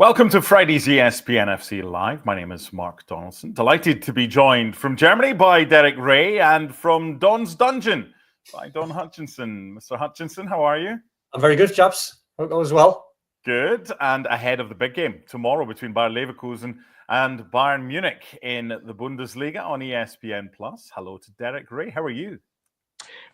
Welcome to Friday's ESPN FC Live. My name is Mark Donaldson. Delighted to be joined from Germany by Derek Ray and from Don's Dungeon by Don Hutchinson. Mr. Hutchinson, how are you? I'm very good, chaps. Hope all is well. Good. And ahead of the big game tomorrow between Bayer Leverkusen and Bayern Munich in the Bundesliga on ESPN+. Hello to Derek Ray. How are you?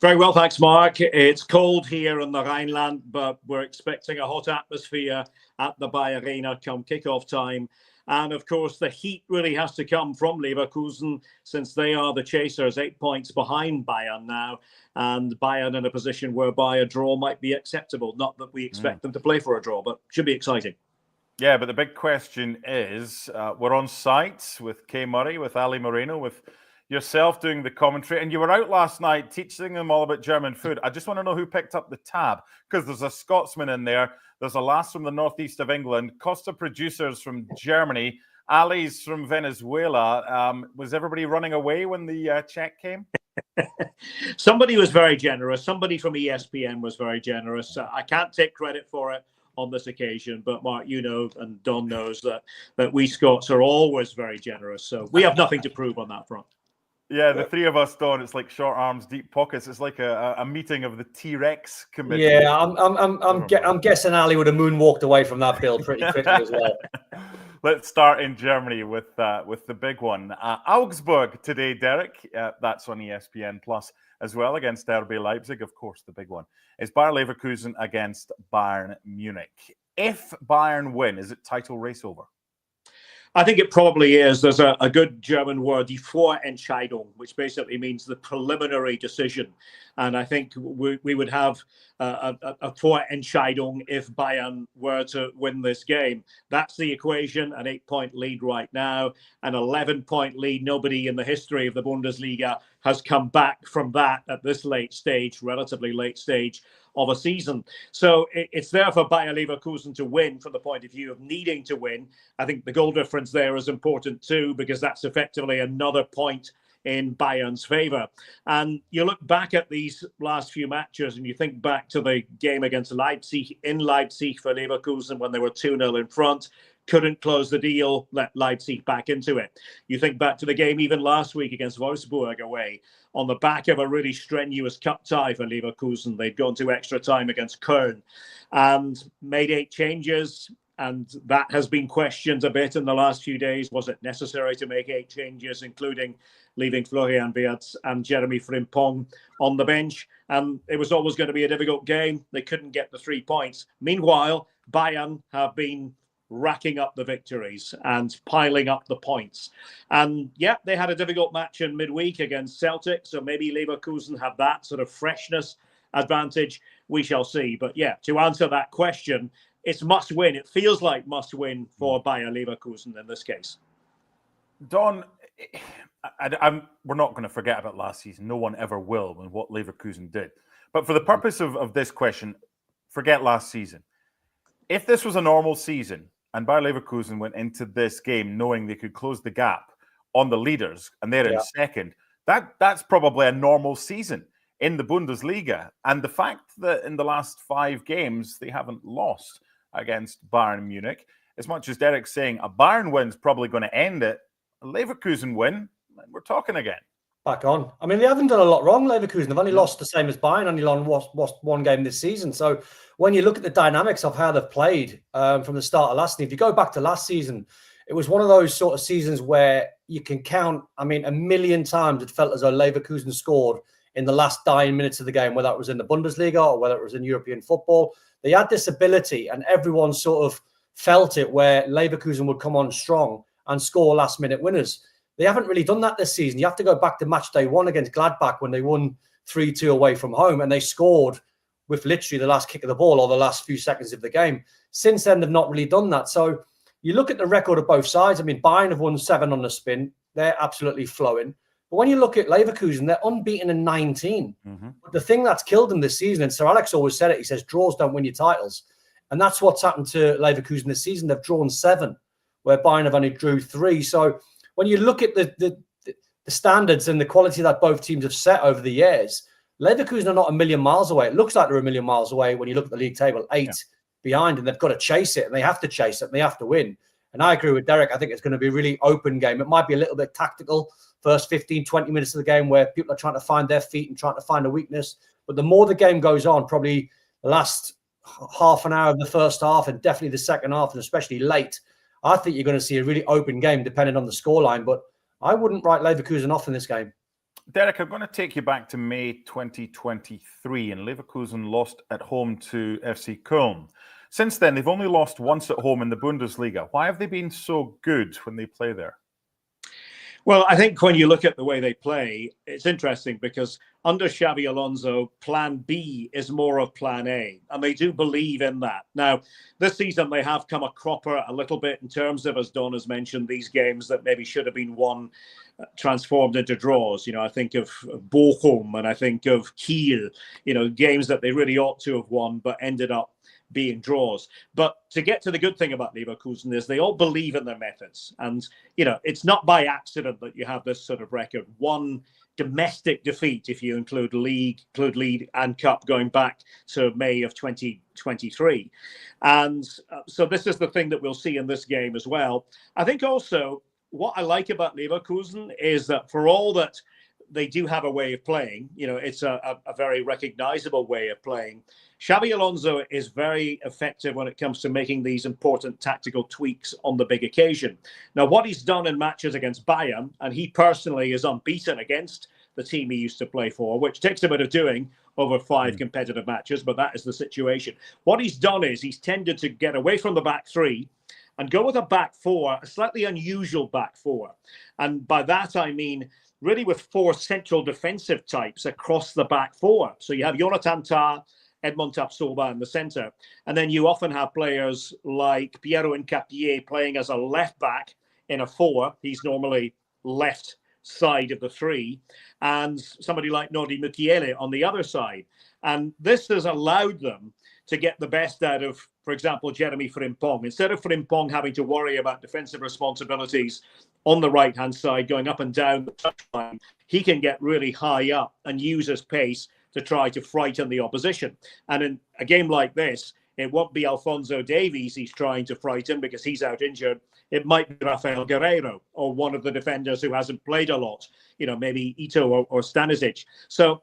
Very well, thanks, Mark. It's cold here in the Rhineland, but we're expecting a hot atmosphere at the Bayer Arena come kickoff time. And of course, the heat really has to come from Leverkusen since they are the chasers, 8 points behind Bayern now. And Bayern in a position whereby a draw might be acceptable. Not that we expect them to play for a draw, but should be exciting. Yeah, but the big question is, we're on site with Kay Murray, with Ali Moreno, with yourself doing the commentary, and you were out last night teaching them all about German food. I just want to know who picked up the tab, because there's a Scotsman in there, there's a lass from the northeast of England, Costa producers from Germany, Ali's from Venezuela. Was everybody running away when the check came? Somebody was very generous. Somebody from ESPN was very generous. I can't take credit for it on this occasion, but Mark, you know, and Don knows that we Scots are always very generous. So we have nothing to prove on that front. Yeah, the three of us, Don, it's like short arms, deep pockets. It's like a meeting of the T-Rex committee. Yeah, I'm guessing Ali would have moonwalked away from that bill pretty quickly as well. Let's start in Germany with the big one. Augsburg today, Derek. That's on ESPN Plus as well against RB Leipzig. Of course, the big one is Bayer Leverkusen against Bayern Munich. If Bayern win, is it title race over? I think it probably is. There's a good German word, die Vorentscheidung, which basically means the preliminary decision. And I think we would have a Vorentscheidung if Bayern were to win this game. That's the equation, an 8-point lead right now, an 11-point lead. Nobody in the history of the Bundesliga has come back from that at this late stage, relatively late stage of a season. So it's there for Bayer Leverkusen to win from the point of view of needing to win. I think the goal difference there is important too, because that's effectively another point in Bayern's favour. And you look back at these last few matches and you think back to the game against Leipzig in Leipzig for Leverkusen when they were 2-0 in front, couldn't close the deal, let Leipzig back into it. You think back to the game even last week against Wolfsburg away, on the back of a really strenuous cup tie for Leverkusen. They'd gone to extra time against Köln and made 8 changes. And that has been questioned a bit in the last few days. Was it necessary to make 8 changes, including leaving Florian Wirtz and Jeremy Frimpong on the bench? And it was always going to be a difficult game. They couldn't get the 3 points. Meanwhile, Bayern have been racking up the victories and piling up the points. And yeah, they had a difficult match in midweek against Celtic. So maybe Leverkusen have that sort of freshness advantage. We shall see. But yeah, to answer that question, it's must win. It feels like must win for Bayer Leverkusen in this case. Don, we're not going to forget about last season. No one ever will, and what Leverkusen did. But for the purpose of this question, forget last season. If this was a normal season and Bayer Leverkusen went into this game knowing they could close the gap on the leaders and they're in second, that's probably a normal season in the Bundesliga. And the fact that in the last 5 games they haven't lost against Bayern Munich, as much as Derek's saying a Bayern win's probably going to end it, a Leverkusen win, we're talking again. Back on. I mean, they haven't done a lot wrong, Leverkusen. They've only lost the same as Bayern, only lost 1 game this season. So when you look at the dynamics of how they've played from the start of last season, if you go back to last season, it was one of those sort of seasons where you can count, I mean, 1,000,000 times it felt as though Leverkusen scored in the last dying minutes of the game, whether it was in the Bundesliga or whether it was in European football. They had this ability, and everyone sort of felt it, where Leverkusen would come on strong and score last-minute winners. They haven't really done that this season. You have to go back to match day 1 against Gladbach when they won 3-2 away from home, and they scored with literally the last kick of the ball or the last few seconds of the game. Since then, they've not really done that. So you look at the record of both sides. I mean, Bayern have won 7 on the spin. They're absolutely flowing. But when you look at Leverkusen, they're unbeaten in 19. But the thing that's killed them this season, and Sir Alex always said it, he says, draws don't win your titles. And that's what's happened to Leverkusen this season. They've drawn 7, where Bayern have only drew 3. So when you look at the standards and the quality that both teams have set over the years, Leverkusen are not 1,000,000 miles away. It looks like they're 1,000,000 miles away when you look at the league table, 8 behind, and they've got to chase it, and they have to chase it, and they have to win. And I agree with Derek. I think it's going to be a really open game. It might be a little bit tactical first 15, 20 minutes of the game where people are trying to find their feet and trying to find a weakness. But the more the game goes on, probably the last half an hour of the first half and definitely the second half, and especially late, I think you're going to see a really open game depending on the scoreline. But I wouldn't write Leverkusen off in this game. Derek, I'm going to take you back to May 2023, and Leverkusen lost at home to FC Köln. Since then, they've only lost once at home in the Bundesliga. Why have they been so good when they play there? Well, I think when you look at the way they play, it's interesting because under Xabi Alonso, plan B is more of plan A, and they do believe in that. Now, this season, they have come a cropper a little bit in terms of, as Don has mentioned, these games that maybe should have been won, transformed into draws. I think of Bochum and I think of Kiel, games that they really ought to have won, but ended up being draws. But to get to the good thing about Leverkusen is they all believe in their methods. And, it's not by accident that you have this sort of record. One domestic defeat, if you include league and cup, going back to May of 2023. And so this is the thing that we'll see in this game as well. I think also what I like about Leverkusen is that for all that they do have a way of playing, it's a very recognizable way of playing. Xabi Alonso is very effective when it comes to making these important tactical tweaks on the big occasion. Now, what he's done in matches against Bayern, and he personally is unbeaten against the team he used to play for, which takes a bit of doing over 5 competitive matches, but that is the situation. What he's done is he's tended to get away from the back three and go with a back four, a slightly unusual back four. And by that, I mean really with 4 central defensive types across the back four. So you have Jonathan Tah, Edmond Tapsoba in the centre. And then you often have players like Piero Hincapié playing as a left back in a 4. He's normally left side of the 3. And somebody like Nodi Mukiele on the other side. And this has allowed them to get the best out of, for example, Jeremy Frimpong. Instead of Frimpong having to worry about defensive responsibilities on the right-hand side, going up and down the touchline, he can get really high up and use his pace to try to frighten the opposition. And in a game like this, it won't be Alphonso Davies he's trying to frighten because he's out injured. It might be Rafael Guerreiro or one of the defenders who hasn't played a lot, maybe Ito or Stanisic. So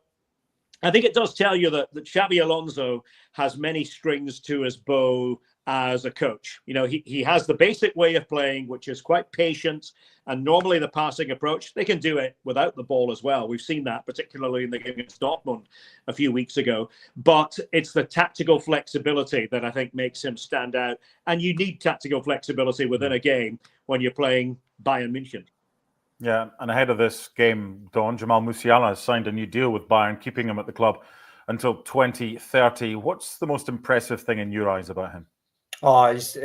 I think it does tell you that Xabi Alonso has many strings to his bow as a coach. He has the basic way of playing, which is quite patient, and normally the passing approach, they can do it without the ball as well. We've seen that, particularly in the game against Dortmund a few weeks ago. But it's the tactical flexibility that I think makes him stand out. And you need tactical flexibility within a game when you're playing Bayern Munich. Yeah, and ahead of this game, Don, Jamal Musiala has signed a new deal with Bayern, keeping him at the club until 2030. What's the most impressive thing in your eyes about him? Oh, it's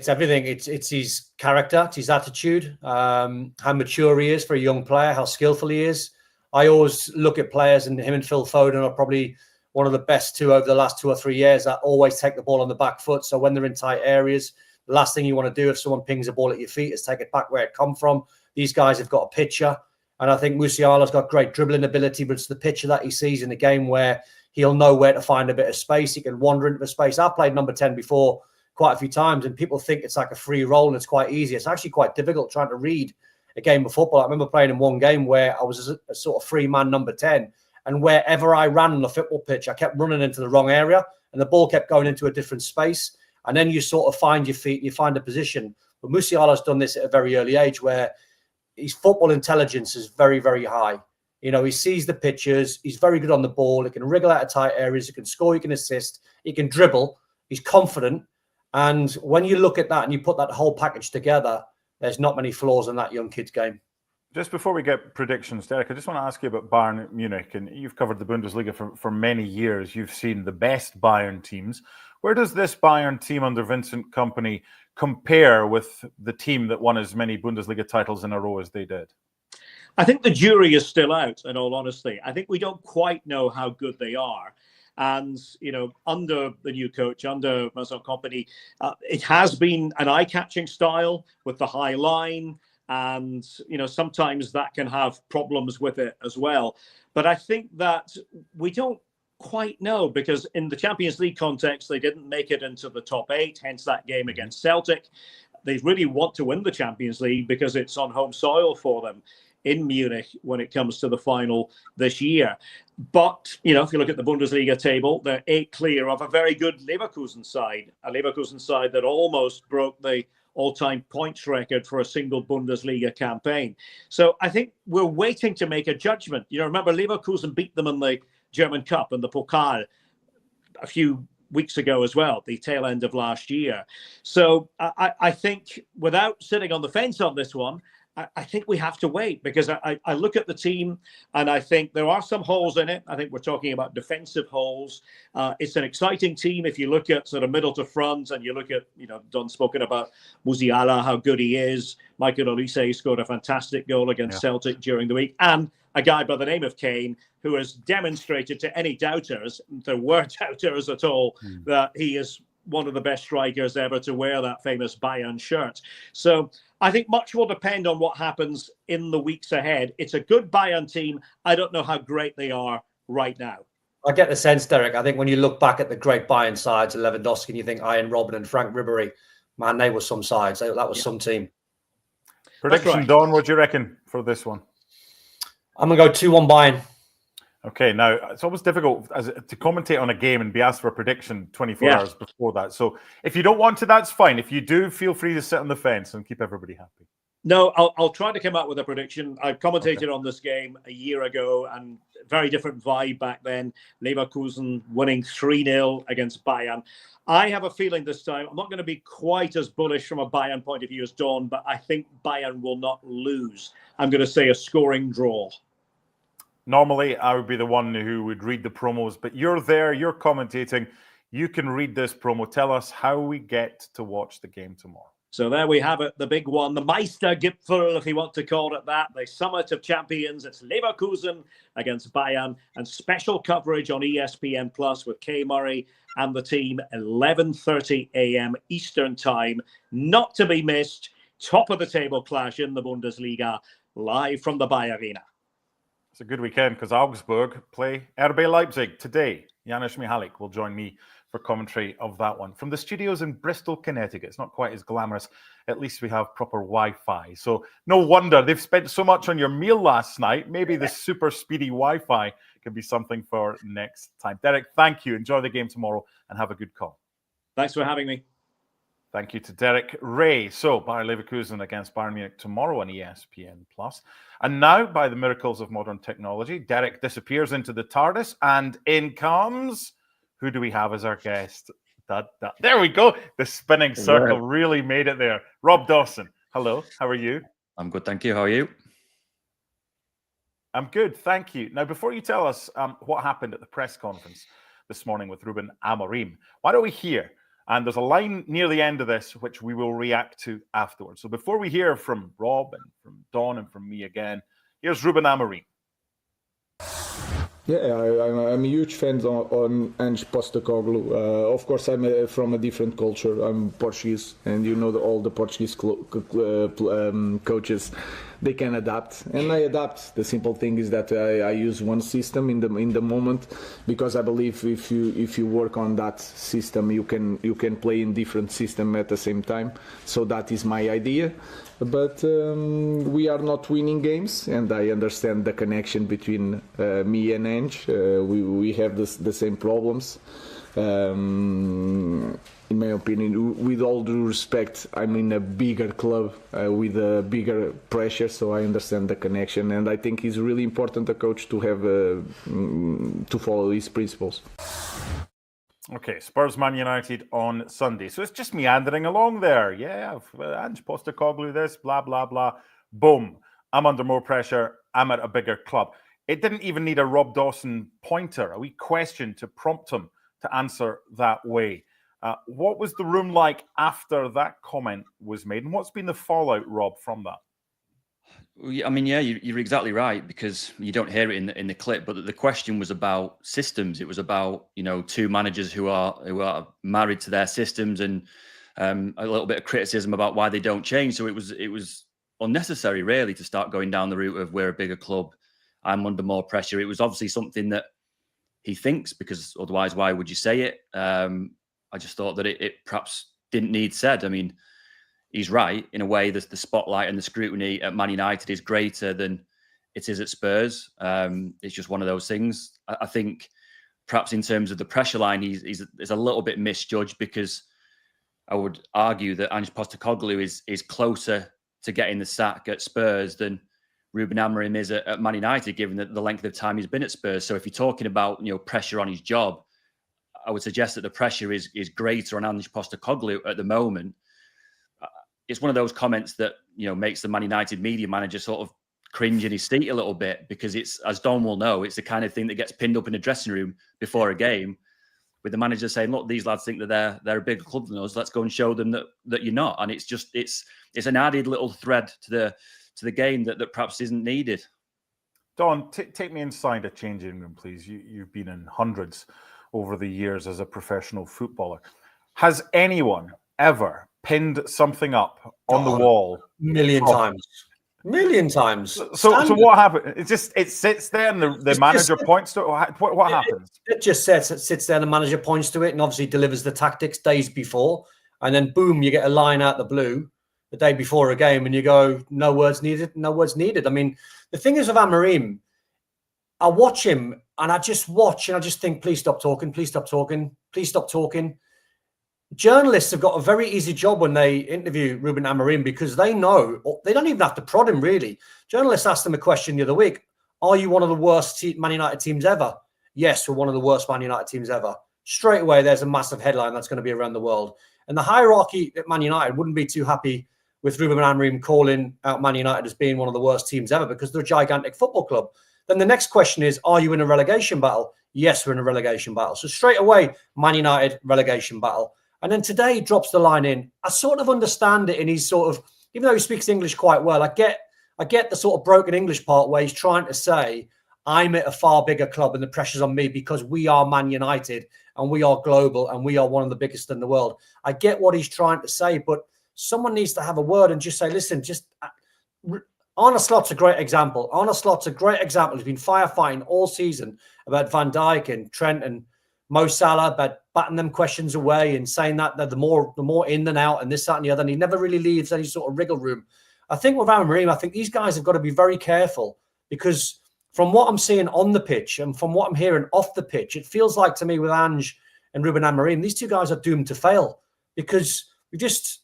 everything. It's his character, it's his attitude, how mature he is for a young player, how skillful he is. I always look at players, and him and Phil Foden are probably one of the best 2 over the last 2 or 3 years that always take the ball on the back foot. So when they're in tight areas, the last thing you want to do if someone pings a ball at your feet is take it back where it come from. These guys have got a picture, and I think Musiala's got great dribbling ability, but it's the picture that he sees in the game where he'll know where to find a bit of space. He can wander into the space. I've played number 10 before quite a few times, and people think it's like a free roll and it's quite easy. It's actually quite difficult trying to read a game of football. I remember playing in one game where I was a sort of free man number 10, and wherever I ran on the football pitch, I kept running into the wrong area and the ball kept going into a different space. And then you sort of find your feet, you find a position. But Musiala's done this at a very early age where his football intelligence is very, very high. He sees the pictures. He's very good on the ball. He can wriggle out of tight areas. He can score. He can assist. He can dribble. He's confident. And when you look at that and you put that whole package together, there's not many flaws in that young kid's game. Just before we get predictions, Derek, I just want to ask you about Bayern Munich. And you've covered the Bundesliga for many years. You've seen the best Bayern teams. Where does this Bayern team under Vincent Kompany compare with the team that won as many Bundesliga titles in a row as they did? I think the jury is still out, in all honesty. I think we don't quite know how good they are. And, under the new coach, under Vincent Kompany, it has been an eye-catching style with the high line. And, sometimes that can have problems with it as well. But I think that we don't quite know, because in the Champions League context, they didn't make it into the top 8, hence that game against Celtic. They really want to win the Champions League because it's on home soil for them in Munich when it comes to the final this year. But, if you look at the Bundesliga table, they're 8 clear of a very good Leverkusen side, a Leverkusen side that almost broke the all-time points record for a single Bundesliga campaign. So I think we're waiting to make a judgment. Remember, Leverkusen beat them in the German Cup and the Pokal a few weeks ago as well, the tail end of last year. So I think, without sitting on the fence on this one, I think we have to wait, because I look at the team and I think there are some holes in it. I think we're talking about defensive holes. It's an exciting team if you look at sort of middle to front, and you look at, Don spoken about Musiala, how good he is. Michael Olise scored a fantastic goal against Celtic during the week. And a guy by the name of Kane, who has demonstrated to any doubters, if there were doubters at all, that he is one of the best strikers ever to wear that famous Bayern shirt. So I think much will depend on what happens in the weeks ahead. It's a good Bayern team. I don't know how great they are right now. I get the sense, Derek. I think when you look back at the great Bayern sides, Lewandowski, and you think Ian Robben and Frank Ribery, man, they were some sides. That was some team. Prediction, right. Don, what do you reckon for this one? I'm going to go 2-1 Bayern. Okay, now it's always difficult to commentate on a game and be asked for a prediction 24 hours before that. So if you don't want to, that's fine. If you do, feel free to sit on the fence and keep everybody happy. No, I'll try to come up with a prediction. I commentated on this game a year ago, and very different vibe back then. Leverkusen winning 3-0 against Bayern. I have a feeling this time, I'm not going to be quite as bullish from a Bayern point of view as Don, but I think Bayern will not lose. I'm going to say a scoring draw. Normally, I would be the one who would read the promos, but you're there, you're commentating. You can read this promo. Tell us how we get to watch the game tomorrow. So there we have it, the big one, the Meistergipfel, if you want to call it that, the Summit of Champions. It's Leverkusen against Bayern, and special coverage on ESPN Plus with Kay Murray and the team, 11:30 a.m. Eastern Time. Not to be missed, top of the table clash in the Bundesliga, live from the Bayer Arena. It's a good weekend because Augsburg play RB Leipzig today. Janusz Mihalik will join me for commentary of that one. From the studios in Bristol, Connecticut. It's not quite as glamorous. At least we have proper Wi-Fi. So no wonder they've spent so much on your meal last night. Maybe the super speedy Wi-Fi could be something for next time. Derek, thank you. Enjoy the game tomorrow and have a good call. Thanks for having me. Thank you to Derek Ray. So, Bayer Leverkusen against Bayern Munich tomorrow on ESPN Plus. And now, by the miracles of modern technology, Derek disappears into the TARDIS, and in comes... Who do we have as our guest? There we go. The spinning circle really made it there. Rob Dawson. Hello. How are you? I'm good, thank you. How are you? I'm good, thank you. Now, before you tell us what happened at the press conference this morning with Ruben Amorim, why don't we hear? And there's a line near the end of this which we will react to afterwards. So before we hear from Rob and from Don and from me again, here's Ruben Amorim. Yeah, I'm a huge fan on Ange Postecoglou. Of course, I'm from a different culture. I'm Portuguese, and all the Portuguese coaches, they can adapt, and I adapt. The simple thing is that I use one system in the moment, because I believe if you work on that system, you can play in different system at the same time. So that is my idea. But we are not winning games, and I understand the connection between me and Ange. We have the same problems. In my opinion, with all due respect, I'm in a bigger club with a bigger pressure, so I understand the connection, and I think it's really important a coach to have to follow his principles. Okay, Spurs Man United on Sunday. So it's just meandering along there. Yeah, Ange Postecoglou this, blah, blah, blah. Boom. I'm under more pressure. I'm at a bigger club. It didn't even need a Rob Dawson pointer, a wee question to prompt him to answer that way. What was the room like after that comment was made? And what's been the fallout, Rob, from that? I mean, yeah, you're exactly right, because you don't hear it in the clip. But the question was about systems. It was about two managers who are married to their systems, and a little bit of criticism about why they don't change. So it was unnecessary, really, to start going down the route of we're a bigger club, I'm under more pressure. It was obviously something that he thinks, because otherwise, why would you say it? I just thought that it perhaps didn't need said. I mean, he's right in a way. The spotlight and the scrutiny at Man United is greater than it is at Spurs. It's just one of those things. I think perhaps in terms of the pressure line, he's a little bit misjudged, because I would argue that Ange Postecoglou is closer to getting the sack at Spurs than Ruben Amorim is at Man United, given the length of time he's been at Spurs. So if you're talking about pressure on his job, I would suggest that the pressure is greater on Ange Postecoglou at the moment. It's one of those comments that makes the Man United media manager sort of cringe in his seat a little bit, because it's, as Don will know, it's the kind of thing that gets pinned up in a dressing room before a game, with the manager saying, "Look, these lads think that they're a bigger club than us. Let's go and show them that you're not." And it's an added little thread to the game that perhaps isn't needed. Don, take me inside a changing room, please. You've been in hundreds over the years as a professional footballer. Has anyone ever pinned something up on the wall? Million times. So what happened? It sits there and the manager points to it. What happens? It just sits there and the manager points to it and obviously delivers the tactics days before. And then boom, you get a line out the blue the day before a game and you go, no words needed. I mean, the thing is with Amorim, I watch him and I just watch and I just think, please stop talking. Journalists have got a very easy job when they interview Ruben Amorim, because they know they don't even have to prod him, really. Journalists asked them a question the other week: are you one of the worst Man United teams ever? Yes, we're one of the worst Man United teams ever. Straight away, there's a massive headline that's going to be around the world. And the hierarchy at Man United wouldn't be too happy with Ruben Amorim calling out Man United as being one of the worst teams ever, because they're a gigantic football club. Then the next question is, are you in a relegation battle? Yes, we're in a relegation battle. So straight away, Man United relegation battle. And then today he drops the line in. I sort of understand it, and he's sort of, even though he speaks English quite well, I get the sort of broken English part where he's trying to say, I'm at a far bigger club and the pressure's on me because we are Man United and we are global and we are one of the biggest in the world. I get what he's trying to say, but someone needs to have a word and just say, listen, Arne Slot's a great example. Arne Slot's a great example. He's been firefighting all season about Van Dijk and Trent and Mo Salah, about batting them questions away and saying that they're the more in than out and this, that, and the other. And he never really leaves any sort of wriggle room. I think with Amorim, I think these guys have got to be very careful, because from what I'm seeing on the pitch and from what I'm hearing off the pitch, it feels like to me with Ange and Ruben Amorim, these two guys are doomed to fail, because we just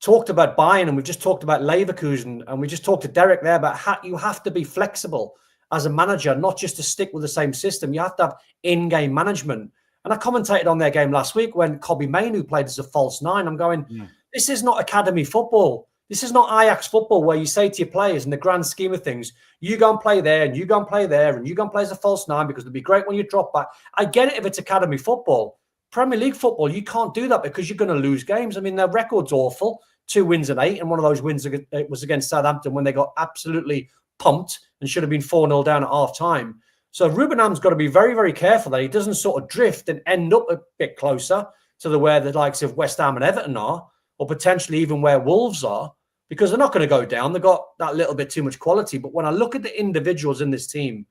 talked about Bayern and we've just talked about Leverkusen and we just talked to Derek there about how you have to be flexible as a manager, not just to stick with the same system. You have to have in-game management. And I commentated on their game last week when Kobbie Mainoo played as a false nine. I'm going, This is not academy football. This is not Ajax football where you say to your players, in the grand scheme of things, you go and play there and you go and play there and you go and play as a false nine because it'll be great when you drop back. I get it if it's academy football. Premier League football, you can't do that because you're going to lose games. I mean, their record's awful. 2 wins and 8. And one of those wins was against Southampton when they got absolutely pumped and should have been 4-0 down at half time. So Ruben Am's got to be very, very careful that he doesn't sort of drift and end up a bit closer to where the likes of West Ham and Everton are, or potentially even where Wolves are, because they're not going to go down. They've got that little bit too much quality. But when I look at the individuals in this team,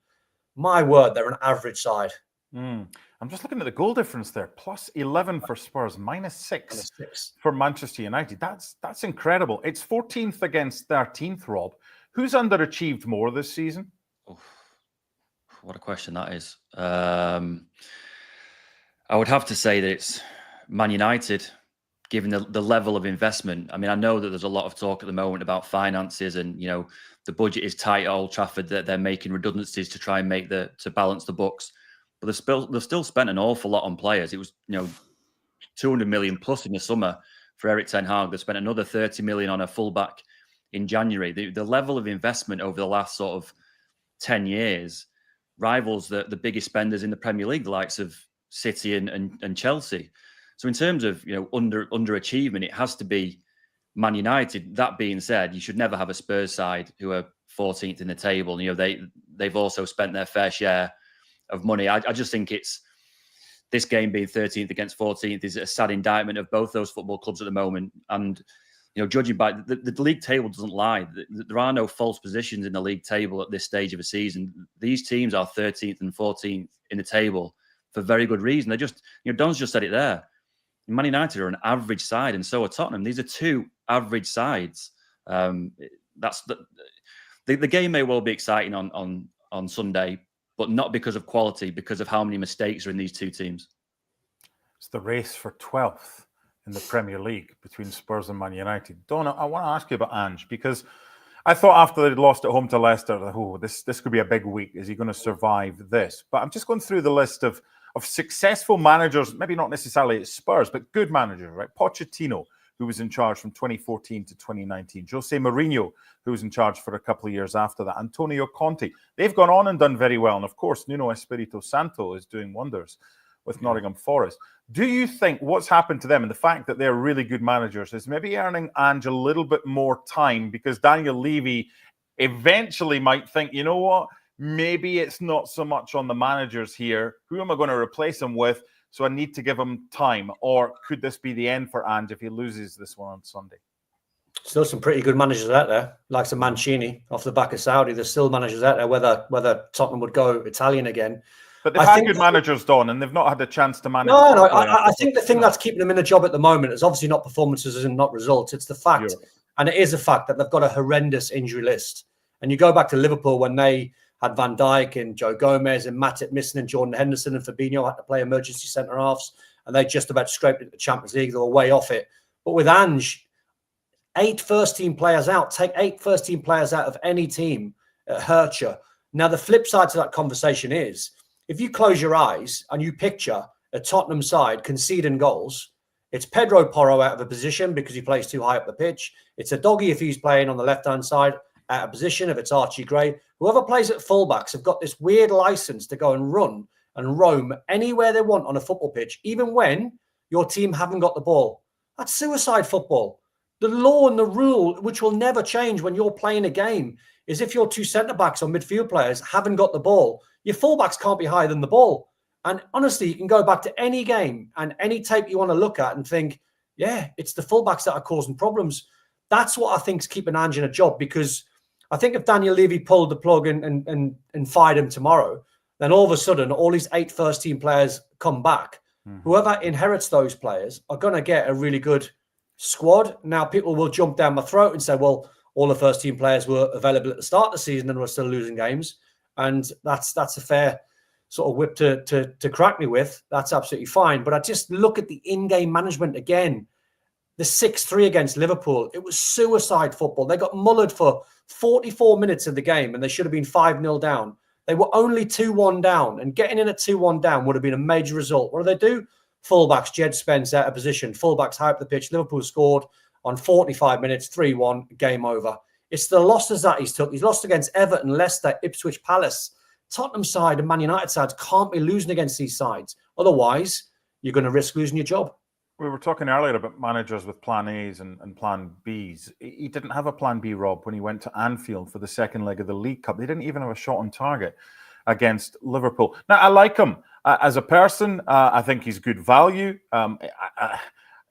my word, they're an average side. I'm just looking at the goal difference there. Plus 11 for Spurs, minus 6 for Manchester United. That's incredible. It's 14th against 13th, Rob. Who's underachieved more this season? What a question that is. I would have to say that it's Man United, given the level of investment. I mean, I know that there's a lot of talk at the moment about finances and, the budget is tight at Old Trafford, that they're making redundancies to try and to balance the books. But they've still spent an awful lot on players. It was, 200 million plus in the summer for Erik ten Hag. They spent another 30 million on a fullback in January. The level of investment over the last sort of 10 years rivals the biggest spenders in the Premier League, the likes of City and Chelsea. So in terms of underachievement, it has to be Man United. That being said, you should never have a Spurs side who are 14th in the table. They've also spent their fair share of money. I just think it's this game being 13th against 14th is a sad indictment of both those football clubs at the moment. And judging by the league table doesn't lie. There are no false positions in the league table at this stage of a season. These teams are 13th and 14th in the table for very good reason. They just, Don's just said it there. Man United are an average side, and so are Tottenham. These are two average sides. That's the game may well be exciting on Sunday, but not because of quality, because of how many mistakes are in these two teams. It's the race for 12th in the Premier League between Spurs and Man United. Don, I want to ask you about Ange, because I thought after they'd lost at home to Leicester, this could be a big week. Is he going to survive this? But I'm just going through the list of successful managers, maybe not necessarily at Spurs, but good managers, right? Pochettino, who was in charge from 2014 to 2019. Jose Mourinho, who was in charge for a couple of years after that. Antonio Conte. They've gone on and done very well. And of course, Nuno Espirito Santo is doing wonders with Nottingham Forest. Do you think what's happened to them and the fact that they're really good managers is maybe earning Ange a little bit more time, because Daniel Levy eventually might think, you know what, maybe it's not so much on the managers here. Who am I going to replace him with? So I need to give him time. Or could this be the end for Ange if he loses this one on Sunday? Still some pretty good managers out there, like some Mancini off the back of Saudi. There's still managers out there, whether Tottenham would go Italian again. But they've had good managers, Don, and they've not had a chance to manage. No, I think the thing that's keeping them in the job at the moment is obviously not performances and not results. It's the fact, and it is a fact, that they've got a horrendous injury list. And you go back to Liverpool when they had Van Dijk and Joe Gomez and Matip missing and Jordan Henderson and Fabinho had to play emergency centre-halves, and they just about scraped into the Champions League. They were way off it. But with Ange, 8 first-team players out. Take 8 first-team players out of any team. It hurts you. Now, the flip side to that conversation is, if you close your eyes and you picture a Tottenham side conceding goals, it's Pedro Porro out of a position because he plays too high up the pitch. It's a doggy if he's playing on the left-hand side out of position, if it's Archie Gray. Whoever plays at fullbacks have got this weird license to go and run and roam anywhere they want on a football pitch, even when your team haven't got the ball. That's suicide football. The law and the rule, which will never change when you're playing a game, is if your 2 centre-backs or midfield players haven't got the ball, your fullbacks can't be higher than the ball. And honestly, you can go back to any game and any tape you want to look at and think, yeah, it's the fullbacks that are causing problems. That's what I think is keeping Ange in a job, because I think if Daniel Levy pulled the plug and fired him tomorrow, then all of a sudden, all these 8 first-team players come back. Whoever inherits those players are going to get a really good squad. Now, people will jump down my throat and say, well, all the first-team players were available at the start of the season and we're still losing games. And that's a fair sort of whip to crack me with. That's absolutely fine. But I just look at the in-game management again. The 6-3 against Liverpool, it was suicide football. They got mullered for 44 minutes of the game and they should have been 5-0 down. They were only 2-1 down, and getting in at 2-1 down would have been a major result. What do they do? Fullbacks, Jed Spence out of position. Fullbacks high up the pitch. Liverpool scored on 45 minutes, 3-1, game over. It's the losses that he's took. He's lost against Everton, Leicester, Ipswich Palace. Tottenham side and Man United sides can't be losing against these sides. Otherwise, you're going to risk losing your job. We were talking earlier about managers with plan A's and plan B's. He didn't have a plan B, Rob, when he went to Anfield for the second leg of the League Cup. They didn't even have a shot on target against Liverpool. Now, I like him as a person. I think he's good value.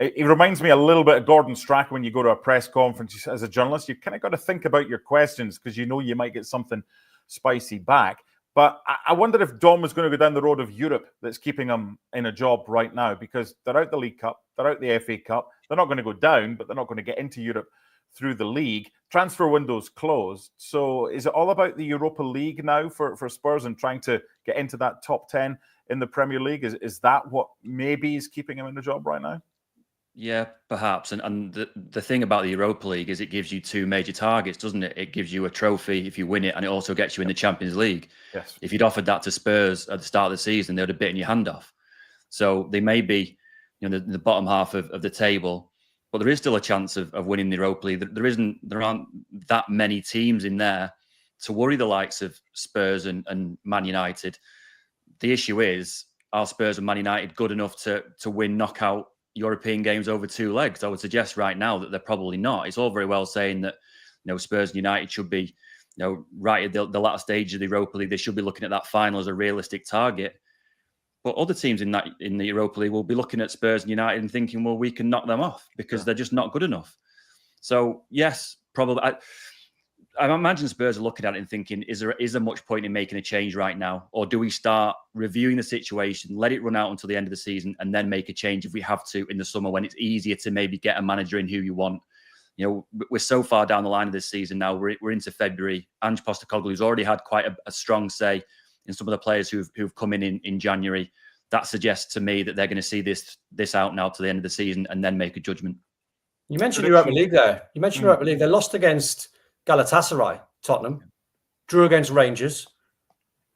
He reminds me a little bit of Gordon Strachan when you go to a press conference as a journalist. You kind of got to think about your questions because you know you might get something spicy back. But I wonder if Dom was going to go down the road of Europe that's keeping him in a job right now, because they're out the League Cup, they're out the FA Cup. They're not going to go down, but they're not going to get into Europe through the league. Transfer window's closed. So is it all about the Europa League now for Spurs and trying to get into that top 10 in the Premier League? Is that what maybe is keeping him in the job right now? Yeah, perhaps. And the thing about the Europa League is it gives you 2 major targets, doesn't it? It gives you a trophy if you win it, and it also gets you in the Champions League. Yes. If you'd offered that to Spurs at the start of the season, they would have bitten your hand off. So they may be, the bottom half of the table, but there is still a chance of winning the Europa League. There aren't that many teams in there to worry the likes of Spurs and Man United. The issue is, are Spurs and Man United good enough to win knockout European games over 2 legs? I would suggest right now that they're probably not. It's all very well saying that Spurs and United should be right at the latter stage of the Europa League. They should be looking at that final as a realistic target. But other teams in the Europa League will be looking at Spurs and United and thinking, well, we can knock them off because they're just not good enough. So yes, probably. I imagine Spurs are looking at it and thinking, is there much point in making a change right now? Or do we start reviewing the situation, let it run out until the end of the season, and then make a change if we have to in the summer when it's easier to maybe get a manager in who you want? You know, we're so far down the line of this season now. We're into February. Ange Postecoglou has already had quite a strong say in some of the players who've come in January. That suggests to me that they're going to see this out now to the end of the season and then make a judgment. You mentioned Europa League there. Europa League. They lost against Galatasaray, Tottenham, drew against Rangers.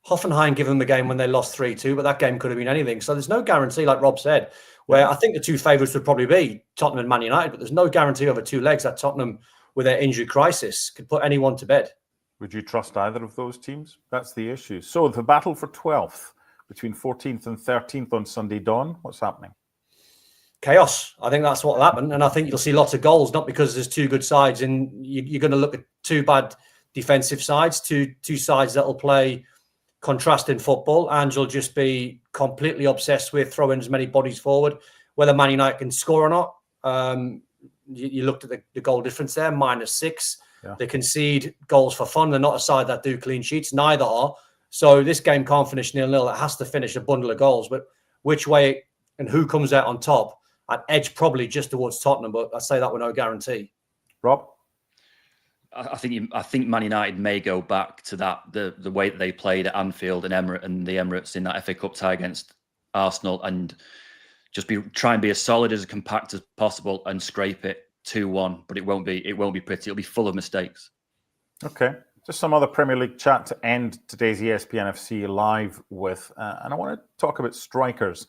Hoffenheim give them the game when they lost 3-2, but that game could have been anything. So there's no guarantee, like Rob said, where I think the two favourites would probably be Tottenham and Man United, but there's no guarantee over two legs that Tottenham, with their injury crisis, could put anyone to bed. Would you trust either of those teams? That's the issue. So the battle for 12th between 14th and 13th on Sunday dawn, what's happening? Chaos. I think that's what will happen. And I think you'll see lots of goals, not because there's two good sides and you're going to look at two bad defensive sides, two sides that will play contrasting football, and you'll just be completely obsessed with throwing as many bodies forward. Whether Man United can score or not, you looked at the goal difference there, -6. Yeah. They concede goals for fun. They're not a side that do clean sheets. Neither are. So this game can't finish 0-0. It has to finish a bundle of goals. But which way and who comes out on top? I'd edge probably just towards Tottenham, but I say that with no guarantee. Rob? I think Man United may go back to that the way that they played at Anfield and the Emirates in that FA Cup tie against Arsenal, and just try and be as solid as compact as possible and scrape it 2-1. But it won't be pretty. It'll be full of mistakes. Okay, just some other Premier League chat to end today's ESPN FC live with, and I want to talk about strikers.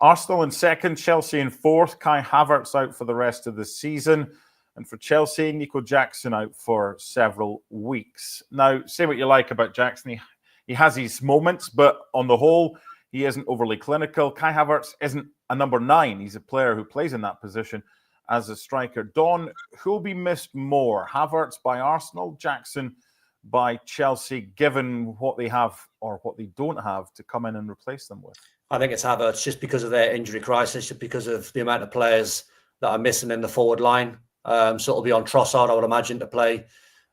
Arsenal in second, Chelsea in fourth. Kai Havertz out for the rest of the season. And for Chelsea, Nico Jackson out for several weeks. Now, say what you like about Jackson. He has his moments, but on the whole, he isn't overly clinical. Kai Havertz isn't a number 9. He's a player who plays in that position as a striker. Don, who'll be missed more? Havertz by Arsenal, Jackson by Chelsea, given what they have or what they don't have to come in and replace them with? I think it's Havertz just because of their injury crisis, just because of the amount of players that are missing in the forward line. So it'll be on Trossard, I would imagine, to play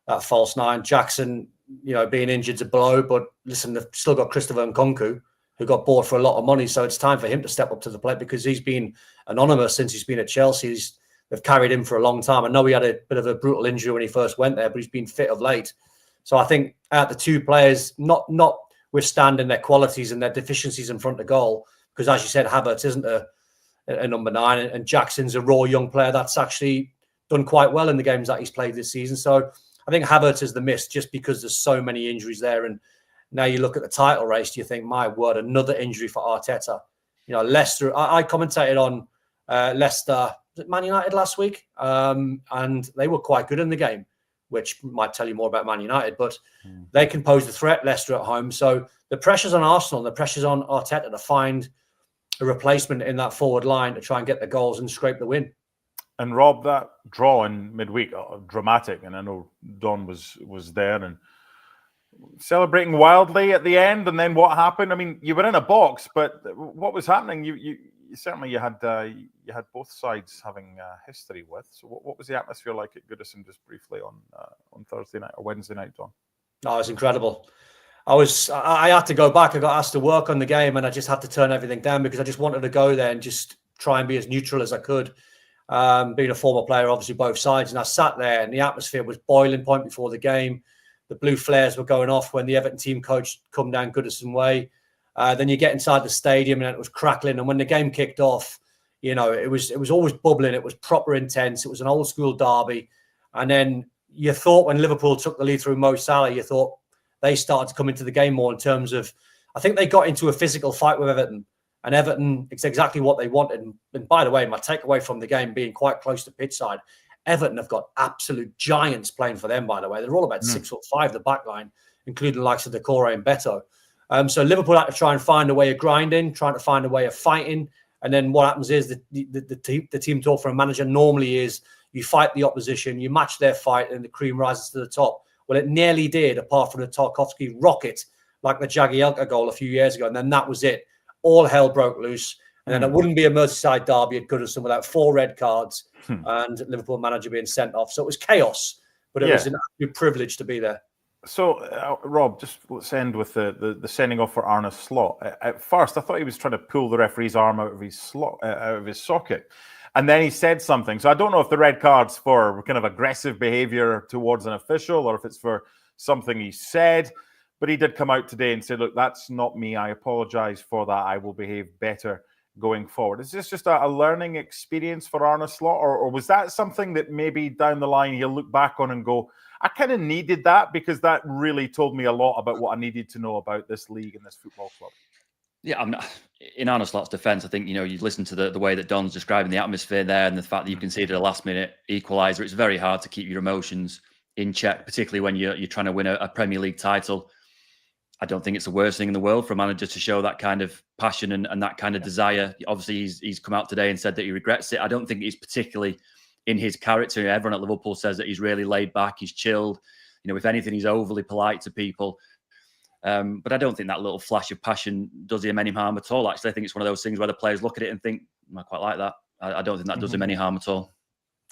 at false 9. Jackson, being injured's a blow, but listen, they've still got Christopher Nkunku, who got bought for a lot of money. So it's time for him to step up to the plate because he's been anonymous since he's been at Chelsea. They've carried him for a long time. I know he had a bit of a brutal injury when he first went there, but he's been fit of late. So I think out the two players, not withstanding their qualities and their deficiencies in front of goal, because as you said, Havertz isn't a number 9, and Jackson's a raw young player that's actually done quite well in the games that he's played this season. So I think Havertz is the miss just because there's so many injuries there. And now you look at the title race, you think, my word, another injury for Arteta. Leicester, I commentated on Leicester, Man United last week, and they were quite good in the game, which might tell you more about Man United, but they can pose the threat, Leicester at home. So the pressure's on Arsenal, the pressure's on Arteta to find a replacement in that forward line to try and get the goals and scrape the win. And Rob, that draw in midweek, dramatic, and I know Don was there and celebrating wildly at the end. And then what happened? I mean, you were in a box, but what was happening? You certainly you had both sides having history with. So what was the atmosphere like at Goodison just briefly on Thursday night or Wednesday night, Don? No, it was incredible. I had to go back. I got asked to work on the game, and I just had to turn everything down because I just wanted to go there and just try and be as neutral as I could. Being a former player, obviously both sides, and I sat there and the atmosphere was boiling point before the game. The blue flares were going off when the Everton team coach come down Goodison Way. Then you get inside the stadium and it was crackling. And when the game kicked off, it was always bubbling. It was proper intense. It was an old school derby. And then you thought when Liverpool took the lead through Mo Salah, you thought they started to come into the game more in terms of, I think they got into a physical fight with Everton. And Everton, it's exactly what they wanted. And by the way, my takeaway from the game being quite close to pitch side, Everton have got absolute giants playing for them, by the way. They're all about 6'5", the back line, including the likes of Decore and Beto. So Liverpool had to try and find a way of grinding, trying to find a way of fighting. And then what happens is the team talk for a manager normally is you fight the opposition, you match their fight, and the cream rises to the top. Well, it nearly did, apart from the Tarkowski rocket, like the Jagielka goal a few years ago. And then that was it. All hell broke loose. And then it wouldn't be a Merseyside derby at Goodison without 4 red cards and Liverpool manager being sent off. So it was chaos. but it was an absolute privilege to be there. So, Rob, just let's end with the sending off for Arne Slot. At first, I thought he was trying to pull the referee's arm out of his socket, and then he said something. So I don't know if the red card's for kind of aggressive behaviour towards an official or if it's for something he said. But he did come out today and say, "Look, that's not me. I apologise for that. I will behave better going forward." Is this just a learning experience for Arne Slot, or was that something that maybe down the line he'll look back on and go, I kind of needed that because that really told me a lot about what I needed to know about this league and this football club? Yeah, I'm not, in Arne Slot's defence, I think, you listen to the way that Don's describing the atmosphere there and the fact that you conceded a last-minute equaliser. It's very hard to keep your emotions in check, particularly when you're trying to win a Premier League title. I don't think it's the worst thing in the world for a manager to show that kind of passion and that kind of desire. Obviously, he's come out today and said that he regrets it. I don't think it's particularly in his character. Everyone at Liverpool says that he's really laid back, he's chilled. If anything, he's overly polite to people. But I don't think that little flash of passion does him any harm at all. Actually, I think it's one of those things where the players look at it and think, I quite like that. I don't think that does him any harm at all.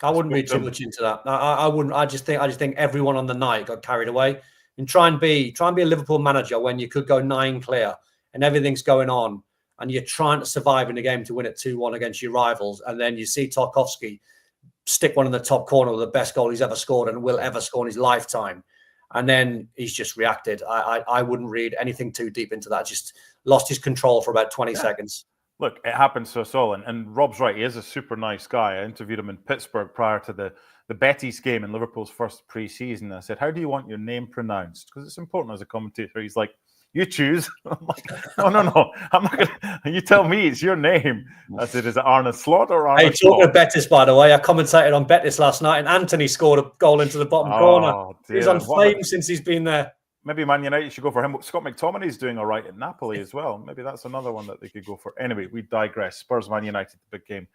I wouldn't read too much into that. I wouldn't. I just think everyone on the night got carried away. And try and be a Liverpool manager when you could go 9 clear and everything's going on and you're trying to survive in the game to win it 2-1 against your rivals. And then you see Tarkowski stick one in the top corner with the best goal he's ever scored and will ever score in his lifetime. And then he's just reacted. I wouldn't read anything too deep into that. Just lost his control for about 20 seconds. Look, it happens to us all. And Rob's right. He is a super nice guy. I interviewed him in Pittsburgh prior to the Betis game in Liverpool's first pre-season. I said, how do you want your name pronounced? Because it's important as a commentator. He's like, you choose. I'm like, no. I'm not going to. You tell me, it's your name. I said, is it Arne Slot or Arne Slot? Talking of Betis, by the way, I commentated on Betis last night and Anthony scored a goal into the bottom corner. Dear. He's on flame since he's been there. Maybe Man United should go for him. Scott McTominay's doing all right at Napoli as well. Maybe that's another one that they could go for. Anyway, we digress. Spurs Man United, the big game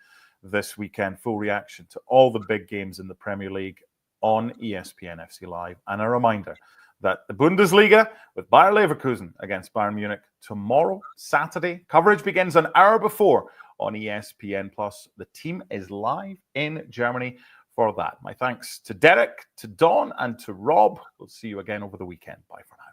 this weekend. Full reaction to all the big games in the Premier League on ESPN FC Live. And a reminder that the Bundesliga with Bayer Leverkusen against Bayern Munich tomorrow, Saturday. Coverage begins an hour before on ESPN+. The team is live in Germany for that. My thanks to Derek, to Don, and to Rob. We'll see you again over the weekend. Bye for now.